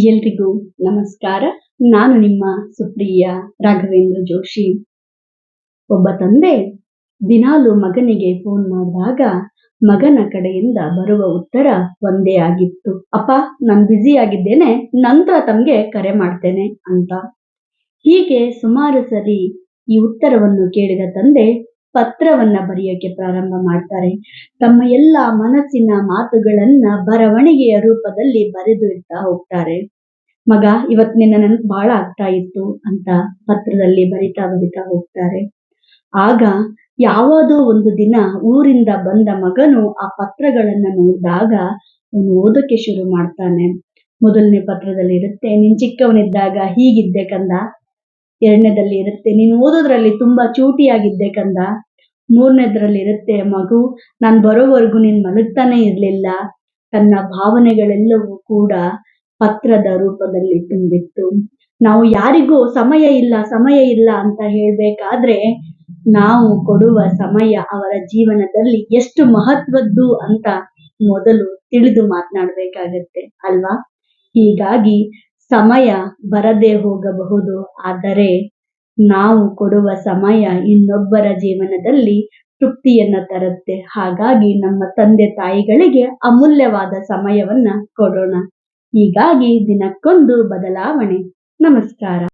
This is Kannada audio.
ಎಲ್ರಿಗೂ ನಮಸ್ಕಾರ. ನಾನು ನಿಮ್ಮ ಸುಪ್ರಿಯ ರಾಘವೇಂದ್ರ ಜೋಶಿ. ಒಬ್ಬ ತಂದೆ ದಿನಾಲು ಮಗನಿಗೆ ಫೋನ್ ಮಾಡಿದಾಗ ಮಗನ ಕಡೆಯಿಂದ ಬರುವ ಉತ್ತರ ಒಂದೇ ಆಗಿತ್ತು, ಅಪ್ಪ ನಾನು ಬ್ಯುಸಿ ಆಗಿದ್ದೇನೆ, ನಂತರ ತಮಗೆ ಕರೆ ಮಾಡ್ತೇನೆ ಅಂತ. ಹೀಗೆ ಸುಮಾರು ಸರಿ ಈ ಉತ್ತರವನ್ನು ಕೇಳಿದ ತಂದೆ ಪತ್ರವನ್ನ ಬರೆಯೋಕೆ ಪ್ರಾರಂಭ ಮಾಡ್ತಾರೆ. ತಮ್ಮ ಎಲ್ಲ ಮನಸ್ಸಿನ ಮಾತುಗಳನ್ನ ಬರವಣಿಗೆಯ ರೂಪದಲ್ಲಿ ಬರೆದು ಇಡ್ತಾ ಹೋಗ್ತಾರೆ. ಮಗ, ಇವತ್ ನಿನ್ನ ನೆನಪು ಬಹಳ ಆಗ್ತಾ ಇತ್ತು ಅಂತ ಪತ್ರದಲ್ಲಿ ಬರಿತಾ ಹೋಗ್ತಾರೆ. ಆಗ ಯಾವುದೋ ಒಂದು ದಿನ ಊರಿಂದ ಬಂದ ಮಗನು ಆ ಪತ್ರಗಳನ್ನ ನೋಡಿದಾಗ ಅವನು ಓದೋಕೆ ಶುರು ಮಾಡ್ತಾನೆ. ಮೊದಲನೇ ಪತ್ರದಲ್ಲಿ ಇರುತ್ತೆ, ನೀನ್ ಚಿಕ್ಕವನಿದ್ದಾಗ ಹೀಗಿದ್ದೆ ಕಂದ. ಎರಡನೇದಲ್ಲಿ ಇರುತ್ತೆ, ನೀನು ಓದೋದ್ರಲ್ಲಿ ತುಂಬಾ ಚೂಟಿಯಾಗಿದ್ದೆ ಕಂದ. ಮೂರನೇದ್ರಲ್ಲಿ ಇರುತ್ತೆ, ಮಗು ನಾನ್ ಬರೋವರೆಗೂ ನೀನ್ ಮಲಗ್ತಾನೆ ಇರ್ಲಿಲ್ಲ. ತನ್ನ ಭಾವನೆಗಳೆಲ್ಲವೂ ಕೂಡ ಪತ್ರದ ರೂಪದಲ್ಲಿ ತುಂಬಿತ್ತು. ನಾವು ಯಾರಿಗೂ ಸಮಯ ಇಲ್ಲ ಅಂತ ಹೇಳ್ಬೇಕಾದ್ರೆ ನಾವು ಕೊಡುವ ಸಮಯ ಅವರ ಜೀವನದಲ್ಲಿ ಎಷ್ಟು ಮಹತ್ವದ್ದು ಅಂತ ಮೊದಲು ತಿಳಿದು ಮಾತನಾಡ್ಬೇಕಾಗತ್ತೆ ಅಲ್ವಾ? ಹೀಗಾಗಿ ಸಮಯ ಬರದೇ ಹೋಗಬಹುದು, ಆದರೆ ನಾವು ಕೊಡುವ ಸಮಯ ಇನ್ನೊಬ್ಬರ ಜೀವನದಲ್ಲಿ ತೃಪ್ತಿಯನ್ನ ತರುತ್ತೆ. ಹಾಗಾಗಿ ನಮ್ಮ ತಂದೆ ತಾಯಿಗಳಿಗೆ ಅಮೂಲ್ಯವಾದ ಸಮಯವನ್ನ ಕೊಡೋಣ. ಹೀಗಾಗಿ ದಿನಕ್ಕೊಂದು ಬದಲಾವಣೆ. ನಮಸ್ಕಾರ.